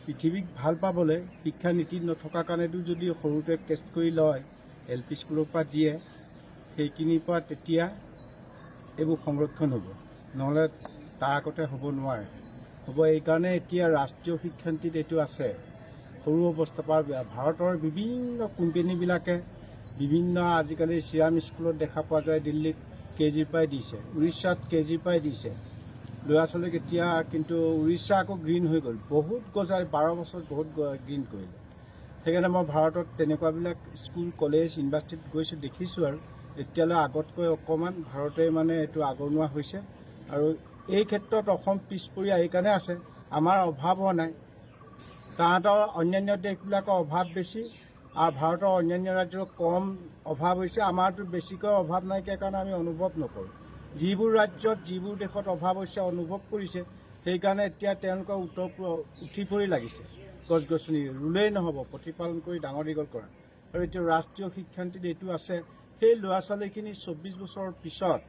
পৃথিৱীক ভাল পাবলৈ শিক্ষা নীতি নথকাৰ কাৰণেতো যদি সৰুতে টেষ্ট কৰি লয় LP স্কুলৰ পৰা দিয়ে সেইখিনিৰ পৰা তেতিয়া এইবোৰ সংৰক্ষণ হ'ব নহ'লে তাৰ আগতে হ'ব নোৱাৰে হ'ব এইকাৰণে এতিয়া ৰাষ্ট্ৰীয় শিক্ষানীতিত এইটো আছে সৰু অৱস্থাৰ পৰা ভাৰতৰ বিভিন্ন কোম্পানীবিলাকে বিভিন্ন আজিকালি চিৰাম স্কুলত দেখা পোৱা যায় দিল্লীত কেজিৰ পৰাই দিছে উৰিষ্যাত কেজিৰ পৰাই দিছে ল'ৰা ছোৱালীক এতিয়া কিন্তু উৰিষ্যা আকৌ গ্ৰীণ হৈ গ'ল বহুত গজাই 12 বছৰত বহুত গ্ৰীণ কৰিলে সেইকাৰণে মই ভাৰতত তেনেকুৱাবিলাক স্কুল কলেজ ইউনিভাৰ্চিটিত গৈছোঁ দেখিছোঁ আৰু এতিয়ালৈ আগতকৈ অকণমান ভাৰতে মানে এইটো আগৰণুৱা হৈছে আৰু এই ক্ষেত্ৰত অসম পিছ পৰি এইকাৰণে আছে আমাৰ অভাৱ হোৱা নাই তাহাঁতৰ অন্যান্য দেশবিলাকৰ অভাৱ বেছি আৰু ভাৰতৰ অন্যান্য ৰাজ্যৰ কম অভাৱ হৈছে আমাৰতো বেছিকৈ অভাৱ নাইকিয়া কাৰণে আমি অনুভৱ নকৰোঁ যিবোৰ ৰাজ্যত যিবোৰ দেশত অভাৱ হৈছে অনুভৱ কৰিছে সেইকাৰণে এতিয়া তেওঁলোকৰ উঠি পৰি লাগিছে গছ গছনি ৰুলেই নহ'ব প্ৰতিপালন কৰি ডাঙৰ দীঘল কৰা আৰু এতিয়া ৰাষ্ট্ৰীয় শিক্ষানীতিত এইটো আছে সেই ল'ৰা ছোৱালীখিনি 24 বছৰৰ পিছত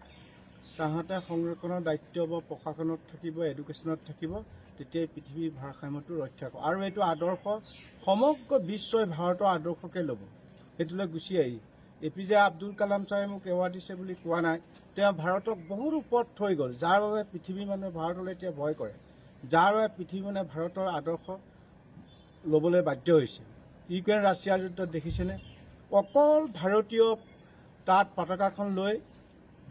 তাহাঁতে সংৰক্ষণৰ দায়িত্ব বা প্ৰশাসনত থাকিব এডুকেশ্যনত থাকিব তেতিয়াই পৃথিৱীৰ ভাৰসাম্যটো ৰক্ষা কৰিব আৰু এইটো আদৰ্শ সমগ্ৰ বিশ্বই ভাৰতৰ আদৰ্শকে ল'ব সেইটোলৈ গুচি আহি APJ আব্দুল কালাম চাহে মোক এৱাৰ্ড দিছে বুলি কোৱা নাই তেওঁ ভাৰতক বহুত ওপৰত থৈ গ'ল যাৰ বাবে পৃথিৱীৰ মানুহে ভাৰতলৈ এতিয়া ভয় কৰে যাৰ বাবে পৃথিৱীৰ মানুহে ভাৰতৰ আদৰ্শ ল'বলৈ বাধ্য হৈছে ইউক্ৰেইন ৰাছিয়াৰ যুদ্ধত দেখিছেনে অকল ভাৰতীয় তাত পতাকাখন লৈ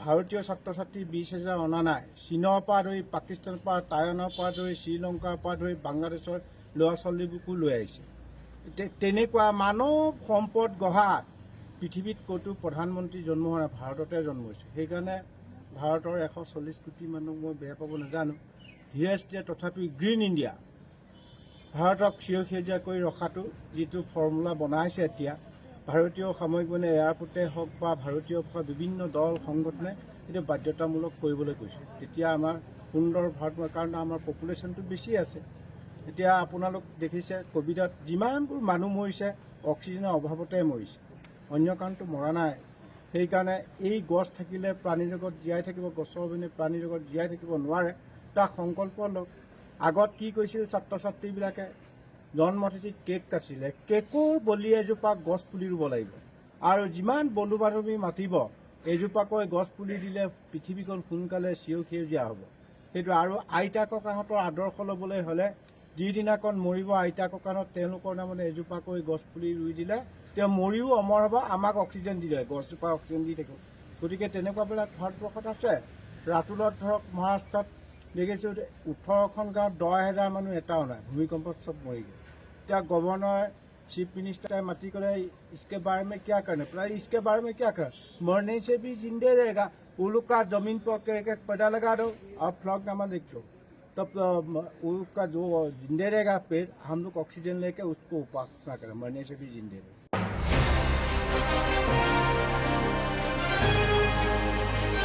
ভাৰতীয় ছাত্ৰ ছাত্ৰী 20,000 অনা নাই চীনৰ পৰা ধৰি পাকিস্তানৰ পৰা টাইৱানৰ পৰা ধৰি শ্ৰীলংকাৰ পৰা ধৰি বাংলাদেশৰ ল'ৰা ছোৱালীবোৰকো লৈ আহিছে তেনেকুৱা মানৱ সম্পদ গঢ়াত পৃথিৱীত ক'তো প্ৰধানমন্ত্ৰী জন্ম হোৱা নাই ভাৰততে জন্ম হৈছে সেইকাৰণে ভাৰতৰ 140 কোটি মানুহ মই বেয়া পাব নাজানো ধীৰেজ দিয়ে তথাপি গ্ৰীণ ইণ্ডিয়া ভাৰতক সেউজীয়া কৰি ৰখাটো যিটো ফৰ্মুলা বনাইছে এতিয়া ভাৰতীয় সামৰিক মানে এয়াৰপৰ্টে হওক বা ভাৰতীয় বিভিন্ন দল সংগঠনে এইটো বাধ্যতামূলক কৰিবলৈ কৈছে তেতিয়া আমাৰ সুন্দৰ ভাৰত কাৰণ আমাৰ পপুলেশ্যনটো বেছি আছে এতিয়া আপোনালোক দেখিছে কোভিডত যিমানবোৰ মানুহ মৰিছে অক্সিজেনৰ অভাৱতে মৰিছে অন্য কাৰণটো মৰা নাই সেইকাৰণে এই গছ থাকিলে প্ৰাণী জগত জীয়াই থাকিব গছৰ অবিহনে প্ৰাণী জগত জীয়াই থাকিব নোৱাৰে তাৰ সংকল্প লওক আগত কি কৈছিল ছাত্ৰ ছাত্ৰীবিলাকে জন্মতিথিত কেক কাটিছিলে কেকৰ বলি এজোপা গছ পুলি ৰুব লাগিব আৰু যিমান বন্ধু বান্ধৱী মাতিব এজোপাকৈ গছ পুলি দিলে পৃথিৱীখন সোনকালে সেউজীয়া হ'ব সেইটো আৰু আইতা ককাহঁতৰ আদৰ্শ ল'বলৈ হ'লে যিদিনাখন মৰিব আইতা ককাহঁত তেওঁলোকৰ নামত এজোপাকৈ গছ পুলি ৰুই দিলে তেওঁ মৰিও অমৰ হ'ব আমাক অক্সিজেন দিলে গছজোপা অক্সিজেন দি থাকিব গতিকে তেনেকুৱাবিলাক ভাৰতবৰ্ষত আছে ৰাতুলত ধৰক মহাৰাষ্ট্ৰত দেখিছোঁ 18খন গাঁৱত 10,000 মানুহ এটাও নাই ভূমিকম্পত চব মৰি গ'ল এতিয়া গভৰ্ণৰ चीफ मिनिस्टर मती करे इसके बारे में क्या करना है इसके बारे में क्या कर मरने से भी जिंदे रहेगा उल्लू का जमीन पर एक एक पौधा लगा दो और फ्लॉग नामा देख लो तब उल्लू का जो जिंदे रहेगा पेड़ हम लोग ऑक्सीजन लेके उसको उपासना करें मरने से भी जिंदे रहे